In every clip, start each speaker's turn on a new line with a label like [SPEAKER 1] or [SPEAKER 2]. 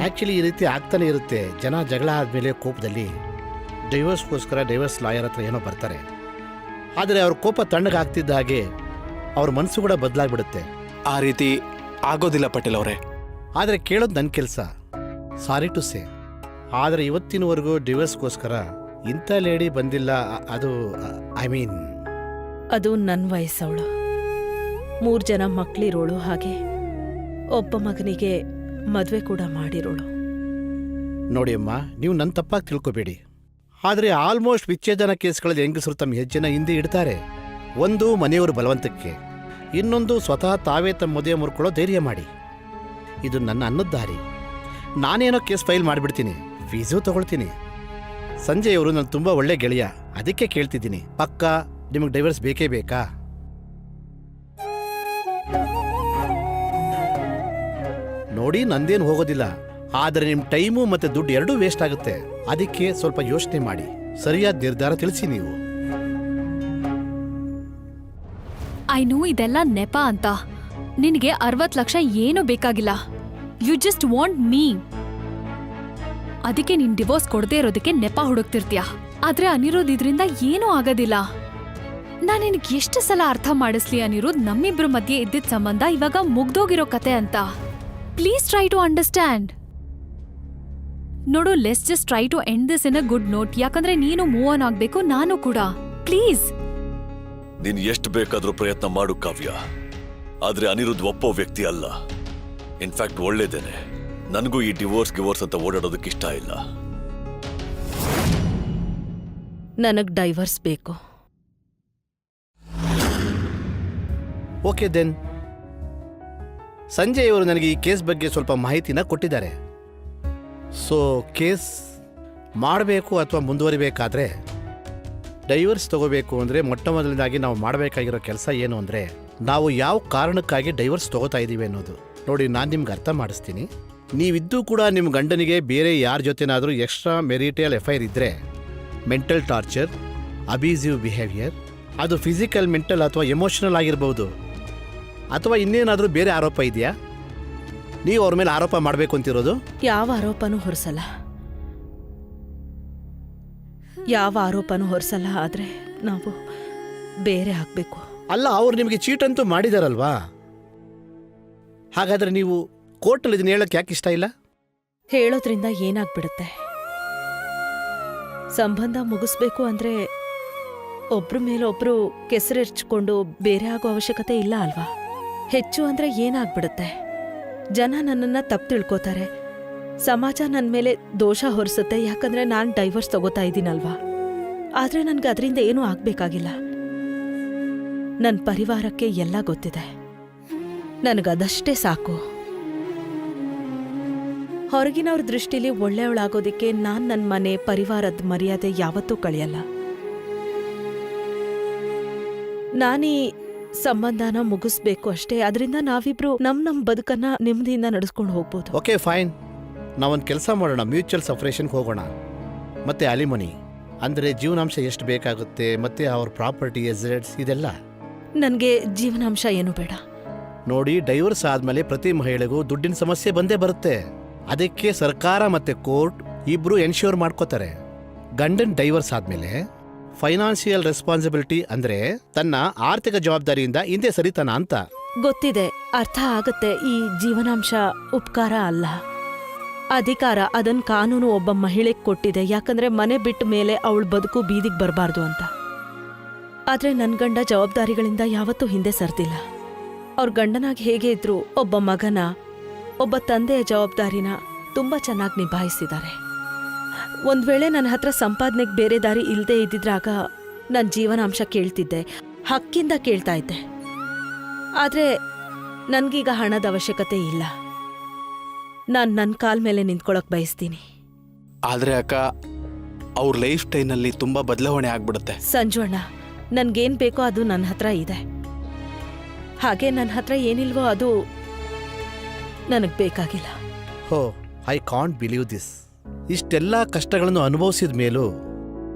[SPEAKER 1] Actually ಈ ರೀತಿ ಆಗ್ತಾನೆ ಇರುತ್ತೆ. ಜನ ಜಗಳ ಆದಮೇಲೆ ಕೋಪದಲ್ಲಿ ಡೈವರ್ಸ್ಗೋಸ್ಕರ ಡೈವರ್ಸ್ ಲಾಯರ್ ಹತ್ರ ಏನೋ ಬರ್ತಾರೆ. ಆದರೆ ಅವ್ರ ಕೋಪ ತಣ್ಣಗಾಗ್ತಿದ್ದ ಹಾಗೆ ಅವ್ರ ಮನಸ್ಸು ಕೂಡ ಬದಲಾಗ್ಬಿಡುತ್ತೆ.
[SPEAKER 2] ಆ ರೀತಿ ಆಗೋದಿಲ್ಲ ಪಟೇಲ್ ಅವರೇ.
[SPEAKER 1] ಆದರೆ ಕೇಳೋದು ನನ್ನ ಕೆಲಸ, ಸಾರಿ ಟು ಸೇ. ಆದರೆ ಇವತ್ತಿನವರೆಗೂ ಡಿವೋರ್ಸ್ಗೋಸ್ಕರ ಇಂಥ ಲೇಡಿ ಬಂದಿಲ್ಲ. ಅದು ಐ ಮೀನ್
[SPEAKER 3] ಅದು ನನ್ನ ವಯಸ್ಸವಳು, 3 ಜನ ಮಕ್ಕಳಿರೋಳು, ಹಾಗೆ ಒಬ್ಬ ಮಗನಿಗೆ ಮದುವೆ ಕೂಡ ಮಾಡಿರೋಳು.
[SPEAKER 1] ನೋಡಿ ಅಮ್ಮ, ನೀವು ನನ್ನ ತಪ್ಪಾಗಿ ತಿಳ್ಕೊಬೇಡಿ. ಆದರೆ ಆಲ್ಮೋಸ್ಟ್ ವಿಚ್ಛೇದನ ಕೇಸ್ಗಳಲ್ಲಿ ಹೆಂಗಸರು ತಮ್ಮ ಹೆಜ್ಜೆನ ಹಿಂದೆ ಇಡ್ತಾರೆ. ಒಂದು ಮನೆಯವರು ಬಲವಂತಕ್ಕೆ, ಇನ್ನೊಂದು ಸ್ವತಃ ತಾವೇ ತಮ್ಮ ಮದುವೆ ಮುರ್ಕೊಳ್ಳೋ ಧೈರ್ಯ ಮಾಡಿ. ಇದು ನನ್ನ ಅನ್ನದ ದಾರಿ. ನಾನೇನೋ ಕೇಸ್ ಫೈಲ್ ಮಾಡಿಬಿಡ್ತೀನಿ, ಫೀಸು ತಗೊಳ್ತೀನಿ. ಸಂಜಯ್ ಅವರು ನನ್ನ ತುಂಬ ಒಳ್ಳೆ ಗೆಳೆಯ, ಅದಕ್ಕೆ ಕೇಳ್ತಿದ್ದೀನಿ, ಪಕ್ಕಾ ನಿಮಗೆ ಡೈವರ್ಸ್ ಬೇಕೇ ಬೇಕಾ? ನೋಡಿ, ನಂದೇನು ಹೋಗೋದಿಲ್ಲ. ಆದರೆ ನಿಮ್ಮ ಟೈಮು ಮತ್ತು ದುಡ್ಡು ಎರಡೂ ವೇಸ್ಟ್ ಆಗುತ್ತೆ. ಅದಕ್ಕೆ ಸ್ವಲ್ಪ ಯೋಚನೆ ಮಾಡಿ, ಸರಿಯಾದ ನಿರ್ಧಾರ ತಿಳಿಸಿ ನೀವು.
[SPEAKER 4] ಐ ನೋ ಇದೆಲ್ಲ ನೆಪ ಅಂತ. ನಿನಗೆ 60 ಲಕ್ಷ ಏನೂ ಬೇಕಾಗಿಲ್ಲ. You just want me. ಅದಕ್ಕೆ ನೀನ್ ಡಿವೋರ್ಸ್ ಕೊಡದೇ ಇರೋದಕ್ಕೆ ನೆಪ ಹುಡುಕ್ತಿರ್ತೀಯ. ಆದ್ರೆ ಅನಿರುದ್ಧ್ ಇದರಿಂದ ಏನೂ ಆಗೋದಿಲ್ಲ. ನಾನು ನಿನಗೆ ಎಷ್ಟು ಸಲ ಅರ್ಥ ಮಾಡಿಸ್ಲಿ ಅನಿರುದ್ಧ್, ನಮ್ಮಿಬ್ರ ಮಧ್ಯೆ ಇದ್ದಿದ್ದ ಸಂಬಂಧ ಇವಾಗ ಮುಗ್ದೋಗಿರೋ ಕತೆ ಅಂತ. Please try to understand. ನೋಡು, let's just try to end this in a good note. ಯಾಕಂದ್ರೆ ನೀನು ಮೂವ್ ಆನ್ ಆಗ್ಬೇಕು, ನಾನು ಕೂಡ. ಪ್ಲೀಸ್.
[SPEAKER 5] ನೀನ್ ಎಷ್ಟು ಬೇಕಾದ್ರೂ ಪ್ರಯತ್ನ ಮಾಡು ಕಾವ್ಯ, ಆದ್ರೆ ಅನಿರುದ್ಧ್ ಒಪ್ಪೋ ವ್ಯಕ್ತಿ ಅಲ್ಲ. ಇನ್ಫ್ಯಾಕ್ಟ್ ಒಳ್ಳೇದೇನೆ. ನನಗೂ ಈ ಡಿವೋರ್ಸ್ ಅಂತ ಓಡಾಡೋದಕ್ಕೆ ಇಷ್ಟ ಇಲ್ಲ.
[SPEAKER 3] ನನಗ್ ಡೈವರ್ಸ್ ಬೇಕು.
[SPEAKER 1] Okay then. ಸಂಜಯ್ ಅವರು ನನಗೆ ಈ ಕೇಸ್ ಬಗ್ಗೆ ಸ್ವಲ್ಪ ಮಾಹಿತಿನ ಕೊಟ್ಟಿದ್ದಾರೆ. ಸೊ ಕೇಸ್ ಮಾಡಬೇಕು ಅಥವಾ ಮುಂದುವರಿಬೇಕಾದ್ರೆ, ಡೈವರ್ಸ್ ತಗೋಬೇಕು ಅಂದರೆ ಮೊಟ್ಟ ಮೊದಲನೇದಾಗಿ ನಾವು ಮಾಡಬೇಕಾಗಿರೋ ಕೆಲಸ ಏನು ಅಂದರೆ, ನಾವು ಯಾವ ಕಾರಣಕ್ಕಾಗಿ ಡೈವರ್ಸ್ ತಗೋತಾ ಇದ್ದೀವಿ ಅನ್ನೋದು. ನೋಡಿ, ನಾನು ನಿಮ್ಗೆ ಅರ್ಥ ಮಾಡಿಸ್ತೀನಿ. ನೀವಿದ್ದು ಕೂಡ ನಿಮ್ಮ ಗಂಡನಿಗೆ ಬೇರೆ ಯಾರ ಜೊತೆನಾದರೂ ಎಕ್ಸ್ಟ್ರಾ ಮೆರಿಟಲ್ ಎಫೈರ್ ಇದ್ದರೆ, ಮೆಂಟಲ್ ಟಾರ್ಚರ್, ಅಬ್ಯೂಸಿವ್ ಬಿಹೇವಿಯರ್, ಅದು ಫಿಸಿಕಲ್, ಮೆಂಟಲ್ ಅಥವಾ ಎಮೋಷನಲ್ ಆಗಿರ್ಬೋದು, ಅಥವಾ ಇನ್ನೇನಾದರೂ ಬೇರೆ ಆರೋಪ ಇದೆಯಾ? ನೀವು ಅವ್ರ ಮೇಲೆ ಆರೋಪ ಮಾಡಬೇಕು ಅಂತಿರೋದು?
[SPEAKER 3] ಯಾವ ಆರೋಪನೂ ಹೊರಿಸಲ್ಲ. ಆದರೆ ನಾವು ಬೇರೆ ಹಾಕಬೇಕು.
[SPEAKER 1] ಅಲ್ಲ, ಅವ್ರು ನಿಮಗೆ ಚೀಟ್ ಅಂತೂ ಮಾಡಿದಾರಲ್ವಾ? ಹಾಗಾದ್ರೆ ನೀವು ಕೋರ್ಟಲ್ಲಿ ಇದನ್ನ ಹೇಳಕ್ಕೆ ಯಾಕೆ ಇಷ್ಟ ಇಲ್ಲ?
[SPEAKER 3] ಹೇಳೋದ್ರಿಂದ ಏನಾಗ್ಬಿಡುತ್ತೆ? ಸಂಬಂಧ ಮುಗಿಸ್ಬೇಕು ಅಂದ್ರೆ ಒಬ್ರ ಮೇಲೊಬ್ರು ಕೆಸರೆರ್ಚ್ಕೊಂಡು ಬೇರೆ ಆಗೋ ಅವಶ್ಯಕತೆ ಇಲ್ಲ ಅಲ್ವಾ? ಹೆಚ್ಚು ಅಂದ್ರೆ ಏನಾಗ್ಬಿಡುತ್ತೆ? ಜನ ನನ್ನನ್ನ ತಪ್ಪು ತಿಳ್ಕೋತಾರೆ, ಸಮಾಜ ನನ್ನ ಮೇಲೆ ದೋಷ ಹೊರಿಸುತ್ತೆ. ಯಾಕಂದ್ರೆ ನಾನು ಡೈವರ್ಸ್ ತಗೋತಾ ಇದ್ದೀನಲ್ವಾ? ಆದ್ರೆ ನನ್ಗೆ ಅದರಿಂದ ಏನೂ ಆಗ್ಬೇಕಾಗಿಲ್ಲ. ನನ್ನ ಪರಿವಾರಕ್ಕೆ ಎಲ್ಲ ಗೊತ್ತಿದೆ, ನನಗದಷ್ಟೇ ಸಾಕು. ಹೊರಗಿನವ್ರ ದೃಷ್ಟಿಲಿ ಒಳ್ಳೆಯವಳಾಗೋದಿಕ್ಕೆ ನಾನು ನನ್ನ ಮನೆ ಪರಿವಾರದ ಮರ್ಯಾದೆ ಯಾವತ್ತೂ ಕಳೆಯಲ್ಲ. ನಾನೀ ಸಂಬಂಧನ ಮುಗಿಸ್ಬೇಕು ಅಷ್ಟೇ. ಅದರಿಂದ ನಾವಿಬ್ರು ನಮ್ ಬದುಕನ್ನ ನೆಮ್ಮದಿಯಿಂದ ನಡೆಸ್ಕೊಂಡು ಹೋಗ್ಬೋದು.
[SPEAKER 1] ಓಕೆ ಫೈನ್, ನಾವೊಂದು ಕೆಲಸ ಮಾಡೋಣ, ಮ್ಯೂಚುವಲ್ ಸಪರೇಷನ್ಗೆ ಹೋಗೋಣ. ಮತ್ತೆ ಅಲಿಮನಿ ಅಂದರೆ ಜೀವನಾಂಶ ಎಷ್ಟು ಬೇಕಾಗುತ್ತೆ, ಮತ್ತೆ ಅವ್ರ ಪ್ರಾಪರ್ಟಿ, ಎಸೆಟ್ಸ್, ಇದೆಲ್ಲ.
[SPEAKER 3] ನನಗೆ ಜೀವನಾಂಶ ಏನು ಬೇಡ.
[SPEAKER 1] ನೋಡಿ, ಡೈವರ್ಸ್ ಆದಮೇಲೆ ಪ್ರತಿ ಮಹಿಳೆಗೂ ದುಡ್ಡಿನ ಸಮಸ್ಯೆ ಬಂದೇ ಬರುತ್ತೆ. ಅದಕ್ಕೆ ಸರ್ಕಾರ ಮತ್ತೆ ಕೋರ್ಟ್ ಇಬ್ರು ಎನ್ಶ್ಯೂರ್ ಮಾಡ್ಕೋತಾರೆ. ಗಂಡನ್ ಡೈವರ್ಸ್ ಆದಮೇಲೆ ಫೈನಾನ್ಷಿಯಲ್ ರೆಸ್ಪಾನ್ಸಿಬಿಲಿಟಿ ಅಂದ್ರೆ ತನ್ನ ಆರ್ಥಿಕ ಜವಾಬ್ದಾರಿಯಿಂದ ಹಿಂದೆ ಸರಿತಾನ ಅಂತ.
[SPEAKER 3] ಗೊತ್ತಿದೆ, ಅರ್ಥ ಆಗತ್ತೆ. ಈ ಜೀವನಾಂಶ ಉಪಕಾರ ಅಲ್ಲ, ಅಧಿಕಾರ. ಅದನ್ ಕಾನೂನು ಒಬ್ಬ ಮಹಿಳೆಗೆ ಕೊಟ್ಟಿದೆ, ಯಾಕಂದ್ರೆ ಮನೆ ಬಿಟ್ಟ ಮೇಲೆ ಅವಳ ಬದುಕು ಬೀದಿಗೆ ಬರಬಾರ್ದು ಅಂತ. ಆದ್ರೆ ನನ್ ಗಂಡ ಜವಾಬ್ದಾರಿಗಳಿಂದ ಯಾವತ್ತೂ ಹಿಂದೆ ಸರ್ದಿಲ್ಲ. ಅವ್ರ ಗಂಡನಾಗಿ ಹೇಗೆ ಇದ್ರು ಒಬ್ಬ ಮಗನ, ಒಬ್ಬ ತಂದೆಯ ಜವಾಬ್ದಾರಿನ ತುಂಬಾ ಚೆನ್ನಾಗಿ ನಿಭಾಯಿಸಿದ್ದಾರೆ. ಒಂದ್ ವೇಳೆ ನನ್ನ ಹತ್ರ ಸಂಪಾದನೆಗೆ ಬೇರೆ ದಾರಿ ಇಲ್ಲದೆ ಇದ್ದಿದ್ರಾಗ ನನ್ನ ಜೀವನಾಂಶ ಕೇಳ್ತಿದ್ದೆ, ಹಕ್ಕಿಂದ ಕೇಳ್ತಾ ಇದ್ದೆ. ಆದ್ರೆ ನನ್ಗೀಗ ಹಣದ ಅವಶ್ಯಕತೆ ಇಲ್ಲ. ನಾನು ನನ್ನ ಕಾಲ್ ಮೇಲೆ ನಿಂತ್ಕೊಳಕ್ ಬಯಸ್ತೀನಿ.
[SPEAKER 2] ಆದ್ರೆ ಅಕ್ಕ, ಅವ್ರ ಲೈಫ್ ಸ್ಟೈಲ್ನಲ್ಲಿ ತುಂಬಾ ಬದಲಾವಣೆ ಆಗ್ಬಿಡುತ್ತೆ.
[SPEAKER 3] ಸಂಜುವಣ್ಣ, ನನ್ಗೇನ್ ಬೇಕೋ ಅದು ನನ್ನ ಹತ್ರ ಇದೆ. ಹಾಗೆ ನನ್ನ ಹತ್ರ ಏನಿಲ್ವೋ ಅದು ನನಗ್ ಬೇಕಾಗಿಲ್ಲ.
[SPEAKER 1] ಹೋ, ಐ ಕಾಂಟ್ ಬಿಲೀವ್ ದಿಸ್. ಇಷ್ಟೆಲ್ಲ ಕಷ್ಟಗಳನ್ನು ಅನುಭವಿಸಿದ ಮೇಲೂ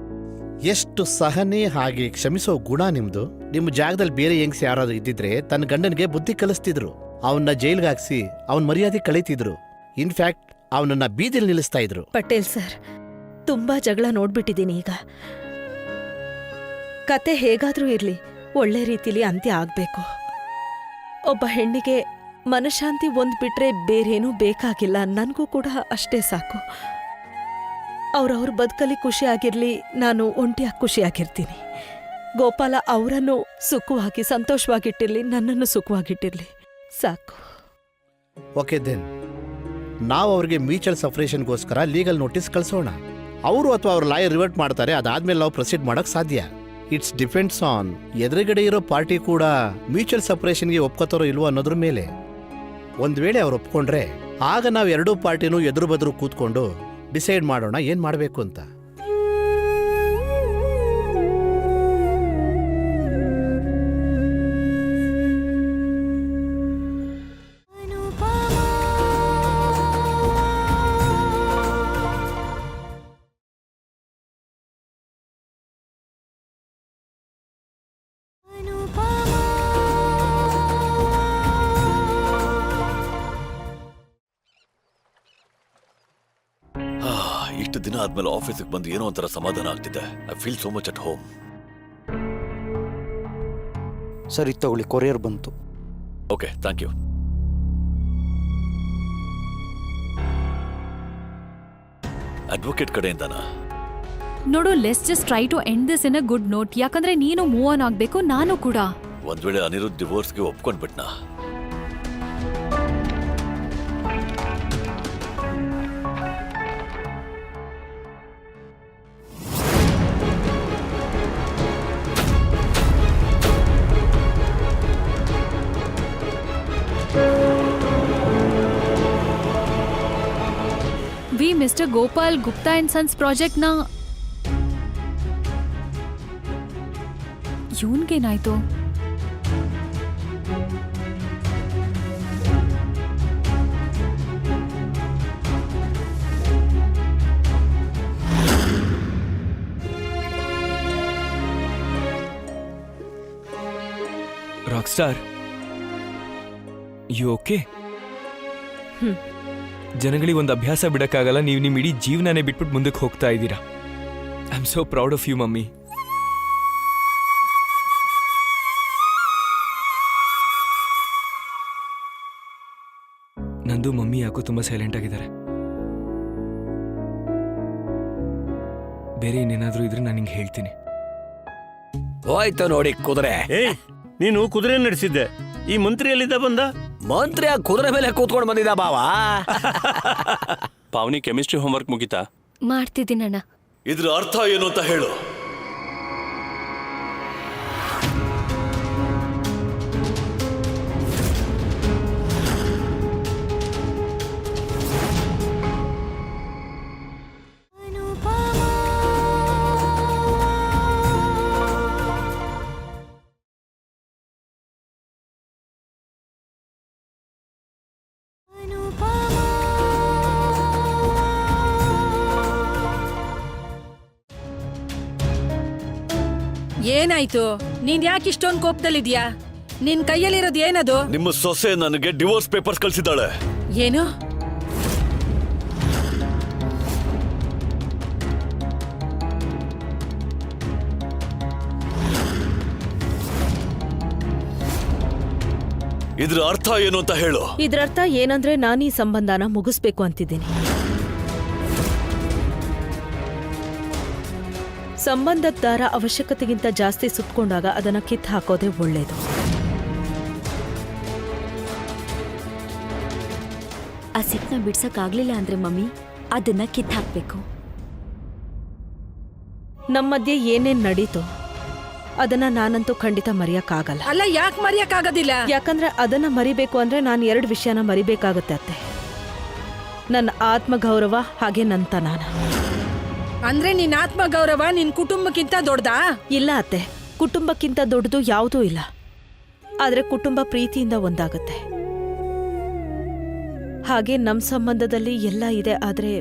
[SPEAKER 1] ಎಷ್ಟು ಸಹನೆ ಹಾಗೆ ಕ್ಷಮಿಸೋ ಗುಣ ನಿಮ್ದು. ನಿಮ್ಮ ಜಾಗದಲ್ಲಿ ಬೇರೆ ಹೆಂಗ್ಸಿ ಯಾರಾದ್ರೂ ಇದ್ದಿದ್ರೆ ತನ್ನ ಗಂಡನಿಗೆ ಬುದ್ಧಿ ಕಲಿಸ್ತಿದ್ರು, ಅವನ್ನ ಜೈಲ್ಗೆ ಹಾಕ್ಸಿ ಅವನ ಮರ್ಯಾದೆ ಕಳೀತಿದ್ರು. ಇನ್ಫ್ಯಾಕ್ಟ್ ಅವನನ್ನ ಬೀದಿಲಿ ನಿಲ್ಲಿಸ್ತಾ ಇದ್ರು.
[SPEAKER 3] ಪಟೇಲ್ ಸರ್, ತುಂಬಾ ಜಗಳ ನೋಡ್ಬಿಟ್ಟಿದ್ದೀನಿ ಈಗ. ಕತೆ ಹೇಗಾದ್ರೂ ಇರ್ಲಿ, ಒಳ್ಳೆ ರೀತಿಲಿ ಅಂತ್ಯ ಆಗ್ಬೇಕು. ಒಬ್ಬ ಹೆಣ್ಣಿಗೆ ಮನಃಶಾಂತಿ ಒಂದ್ ಬಿಟ್ರೆ ಬೇರೇನೂ ಬೇಕಾಗಿಲ್ಲ. ನನಗೂ ಕೂಡ ಅಷ್ಟೇ ಸಾಕು. ಅವ್ರವ್ರ ಬದುಕಲ್ಲಿ ಖುಷಿಯಾಗಿರ್ಲಿ, ನಾನು ಒಂಟಿಯಾಗಿ ಖುಷಿಯಾಗಿರ್ತೀನಿ. ಗೋಪಾಲ ಅವರನ್ನು ಸುಖವಾಗಿ ಸಂತೋಷವಾಗಿಟ್ಟಿರ್ಲಿ, ನನ್ನನ್ನು ಸುಖವಾಗಿಟ್ಟಿರ್ಲಿ, ಸಾಕು.
[SPEAKER 1] ಓಕೆ ದೆನ್, ನಾವು ಅವ್ರಿಗೆ ಮ್ಯೂಚುವಲ್ ಸಪರೇಷನ್ಗೋಸ್ಕರ ಲೀಗಲ್ ನೋಟಿಸ್ ಕಳಿಸೋಣ. ಅವರು ಅಥವಾ ಅವ್ರ ಲಾಯರ್ ರಿವರ್ಟ್ ಮಾಡ್ತಾರೆ. ಅದಾದ್ಮೇಲೆ ನಾವು ಪ್ರೊಸೀಡ್ ಮಾಡೋಕ್ಕೆ ಸಾಧ್ಯ. ಇಟ್ಸ್ ಡಿಪೆಂಡ್ಸ್ ಆನ್ ಎದುರುಗಡೆ ಇರೋ ಪಾರ್ಟಿ ಕೂಡ ಮ್ಯೂಚುವಲ್ ಸಪರೇಷನ್ಗೆ ಒಪ್ಕೋತಾರೋ ಇಲ್ವೋ ಅನ್ನೋದ್ರ ಮೇಲೆ. ಒಂದು ವೇಳೆ ಅವ್ರು ಒಪ್ಕೊಂಡ್ರೆ ಆಗ ನಾವು ಎರಡೂ ಪಾರ್ಟಿನೂ ಎದುರು ಬದ್ರು ಕೂತ್ಕೊಂಡು ಡಿಸೈಡ್ ಮಾಡೋಣ ಏನು ಮಾಡಬೇಕು ಅಂತ.
[SPEAKER 5] ಇಷ್ಟು ದಿನ ಆದ್ಮೇಲೆ ಆಫೀಸಿಗೆ ಬಂದು ಏನೋ ಒಂಥರ ಸಮಾಧಾನ ಆಗ್ತಿದೆ. I feel so much at home.
[SPEAKER 2] ಸರಿ ತಗೊಳ್ಳಿ, ಕೊರಿಯರ್ ಬಂತು.
[SPEAKER 5] Okay, thank you. ಅಡ್ವೊಕೇಟ್ ಕಡೆಯಿಂದನಾ?
[SPEAKER 4] ನೋಡು, let's just try to end this in a good note. ಯಾಕಂದ್ರೆ ನೀನು ಮೂವ್ ಆನ್ ಆಗ್ಬೇಕು, ನಾನು ಕೂಡ.
[SPEAKER 5] ಒಂದ್ ವೇಳೆ ಅನಿರುದ್ಧ್ ಡಿವೋರ್ಸ್ಗೆ ಒಪ್ಕೊಂಡ್ಬಿಟ್ನಾ?
[SPEAKER 4] ವಿ mister Gopal Gupta and sons ಪ್ರಾಜೆಕ್ಟ್ನ ಇವನ್ಗೇನಾಯ್ತು?
[SPEAKER 6] Rock star, you okay? ಜನಗಳಿಗೆ ಒಂದು ಅಭ್ಯಾಸ ಬಿಡಕ್ಕಾಗಲ್ಲ, ನೀವು ನಿಮ್ಮ ಇಡೀ ಜೀವನನೇ ಬಿಟ್ಬಿಟ್ಟು ಮುಂದಕ್ಕೆ ಹೋಗ್ತಾ ಇದ್ದೀರಾ. I am so proud of you mummy. ನಂದು ಮಮ್ಮಿ ಯಾಕೋ ತುಂಬಾ ಸೈಲೆಂಟ್ ಆಗಿದ್ದಾರೆ. ಬೇರೆ ಇನ್ನೇನಾದ್ರೂ ಇದ್ರೆ ನಾನು ನಿಂಗೆ ಹೇಳ್ತೀನಿ.
[SPEAKER 7] ಹೋಯ್ತು ನೋಡಿ ಕುದುರೆ.
[SPEAKER 8] ನೀನು ಕುದುರೆ ನಡೆಸಿದ್ದೆ, ಈ ಮಂತ್ರಿ ಎಲ್ಲಿದ್ದ ಬಂದ?
[SPEAKER 7] ಮಂತ್ರಿ ಆ ಕುದುರೆ ಮೇಲೆ ಕೂತ್ಕೊಂಡು ಬಂದಿದ್ದ ಬಾವಾ.
[SPEAKER 9] ಪಾವನಿ ಕೆಮಿಸ್ಟ್ರಿ ಹೋಮ್ವರ್ಕ್ ಮುಗಿತಾ?
[SPEAKER 4] ಮಾಡ್ತಿದ್ದೀನಣ್ಣ.
[SPEAKER 5] ಇದ್ರ ಅರ್ಥ ಏನು ಅಂತ ಹೇಳು.
[SPEAKER 10] ಏನಾಯ್ತು? ನೀನ್ ಯಾಕೆ ಇಷ್ಟೊಂದು ಕೋಪದಲ್ಲಿದ್ಯಾ? ನಿನ್ ಕೈಯಲ್ಲಿರೋದು ಏನದು?
[SPEAKER 5] ನಿಮ್ಮ ಸೊಸೆ ನನಗೆ ಡಿವೋರ್ಸ್ ಪೇಪರ್ಸ್ ಕಳಿಸಿದ್ದಾಳೆ.
[SPEAKER 10] ಏನು?
[SPEAKER 5] ಇದ್ರ ಅರ್ಥ ಏನು ಅಂತ ಹೇಳು.
[SPEAKER 3] ಇದ್ರರ್ಥ ಏನಂದ್ರೆ ನಾನು ಈ ಸಂಬಂಧನ ಮುಗಿಸ್ಬೇಕು ಅಂತಿದ್ದೀನಿ. ಸಂಬಂಧದ ದಾರ ಅವಶ್ಯಕತೆಗಿಂತ ಜಾಸ್ತಿ ಸುತ್ತಕೊಂಡಾಗ ಅದನ್ನ ಕಿತ್ತು ಹಾಕೋದೇ ಒಳ್ಳೇದು.
[SPEAKER 11] ಆ ಸಿಟ್ನ ಬಿಡ್ಸಕ್ಕಾಗ್ಲಿಲ್ಲ ಅಂದ್ರೆ ಮಮ್ಮಿ ಅದನ್ನ ಕಿತ್ತು ಹಾಕ್ಬೇಕು.
[SPEAKER 3] ನಮ್ಮ ಮಧ್ಯೆ ಏನೇನ್ ನಡೀತೋ ಅದನ್ನ ನಾನಂತೂ ಖಂಡಿತ ಮರೆಯಕ್ಕಾಗಲ್ಲ.
[SPEAKER 10] ಅಲ್ಲ, ಯಾಕೆ ಮರೆಯಕ್ಕಾಗೋದಿಲ್ಲ?
[SPEAKER 3] ಯಾಕಂದ್ರೆ ಅದನ್ನ ಮರಿಬೇಕು ಅಂದ್ರೆ ನಾನು 2 ವಿಷಯನ ಮರಿಬೇಕಾಗುತ್ತೆ ಅತ್ತೆ. ನನ್ನ ಆತ್ಮಗೌರವ ಹಾಗೆ ನನ್ನ.
[SPEAKER 10] ಅಂದ್ರೆ ನಿನ್ ಆತ್ಮಗೌರವ ನಿನ್ ಕುಟುಂಬಕ್ಕಿಂತ ದೊಡ್ಡದಾ?
[SPEAKER 3] ಇಲ್ಲ ಅತ್ತೆ, ಕುಟುಂಬಕ್ಕಿಂತ ದೊಡ್ಡದು ಯಾವುದೂ ಇಲ್ಲ. ಆದ್ರೆ ಕುಟುಂಬ ಪ್ರೀತಿಯಿಂದ ಒಂದಾಗುತ್ತೆ. ಹಾಗೆ ನಮ್ ಸಂಬಂಧದಲ್ಲಿ ಎಲ್ಲ ಇದೆ, ಆದ್ರೆ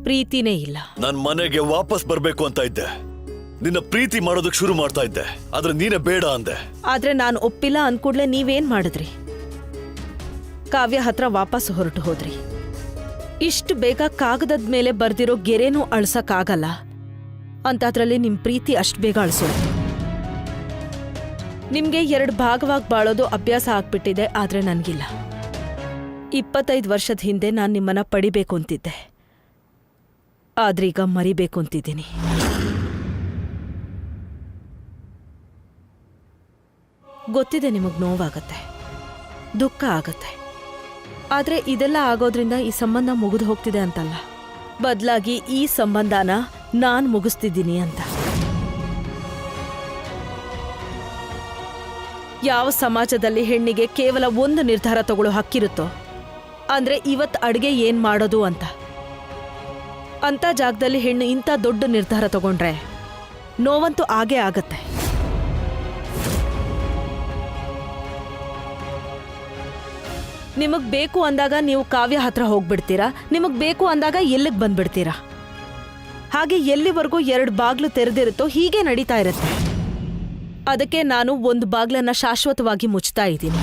[SPEAKER 3] ಪ್ರೀತಿನೇ ಇಲ್ಲ.
[SPEAKER 5] ನನ್ ಮನೆಗೆ ವಾಪಸ್ ಬರ್ಬೇಕು ಅಂತ ಇದ್ದೆ, ನಿನ್ನ ಪ್ರೀತಿ ಮಾಡೋದಕ್ಕೆ ಶುರು ಮಾಡ್ತಾ ಇದ್ದೆ, ಆದ್ರೆ ನೀನೇ ಬೇಡ ಅಂದೆ.
[SPEAKER 3] ಆದ್ರೆ ನಾನು ಒಪ್ಪಿಲ್ಲ ಅಂದ್ಕೂಡ್ಲೆ ನೀವೇನ್ ಮಾಡಿದ್ರಿ? ಕಾವ್ಯ ಹತ್ರ ವಾಪಸ್ ಹೊರಟು ಹೋದ್ರಿ. ಇಷ್ಟು ಬೇಗ ಕಾಗದದ ಮೇಲೆ ಬರ್ದಿರೋ ಗೆರೆನೂ ಅಳ್ಸಕ್ಕಾಗಲ್ಲ ಅಂತಾದ್ರಲ್ಲಿ ನಿಮ್ ಪ್ರೀತಿ ಅಷ್ಟು ಬೇಗ ಅಳ್ಸೋದು. ನಿಮ್ಗೆ 2 ಭಾಗವಾಗಿ ಬಾಳೋದು ಅಭ್ಯಾಸ ಆಗ್ಬಿಟ್ಟಿದೆ, ಆದ್ರೆ ನನ್ಗಿಲ್ಲ. 25 ವರ್ಷದ ಹಿಂದೆ ನಾನು ನಿಮ್ಮನ್ನ ಪಡಿಬೇಕು ಅಂತಿದ್ದೆ, ಆದ್ರೀಗ ಮರಿಬೇಕು ಅಂತಿದ್ದೀನಿ. ಗೊತ್ತಿದೆ ನಿಮಗ್ ನೋವಾಗತ್ತೆ, ದುಃಖ ಆಗತ್ತೆ, ಆದ್ರೆ ಇದೆಲ್ಲ ಆಗೋದ್ರಿಂದ ಈ ಸಂಬಂಧ ಮುಗಿದು ಹೋಗ್ತಿದೆ ಅಂತಲ್ಲ, ಬದಲಾಗಿ ಈ ಸಂಬಂಧನ ನಾನ್ ಮುಗಿಸ್ತಿದ್ದೀನಿ ಅಂತ. ಯಾವ ಸಮಾಜದಲ್ಲಿ ಹೆಣ್ಣಿಗೆ ಕೇವಲ ಒಂದು ನಿರ್ಧಾರ ತಗೊಳ್ಳೋ ಹಕ್ಕಿರುತ್ತೋ, ಅಂದ್ರೆ ಇವತ್ತು ಅಡುಗೆ ಏನ್ ಮಾಡೋದು ಅಂತ ಜಾಗದಲ್ಲಿ ಹೆಣ್ಣು ಇಂಥ ದೊಡ್ಡ ನಿರ್ಧಾರ ತಗೊಂಡ್ರೆ ನೋವಂತೂ ಆಗೇ ಆಗತ್ತೆ. ನಿಮಗ್ ಬೇಕು ಅಂದಾಗ ನೀವು ಕಾವ್ಯ ಹತ್ರ ಹೋಗ್ಬಿಡ್ತೀರಾ, ನಿಮಗ್ ಬೇಕು ಅಂದಾಗ ಎಲ್ಲಿಗೆ ಬಂದ್ಬಿಡ್ತೀರಾ. ಹಾಗೆ ಎಲ್ಲಿವರೆಗೂ 2 ಬಾಗ್ಲು ತೆರೆದಿರುತ್ತೋ ಹೀಗೆ ನಡೀತಾ ಇರುತ್ತೆ. ಅದಕ್ಕೆ ನಾನು ಒಂದು ಬಾಗ್ಲನ್ನ ಶಾಶ್ವತವಾಗಿ ಮುಚ್ತಾ ಇದ್ದೀನಿ.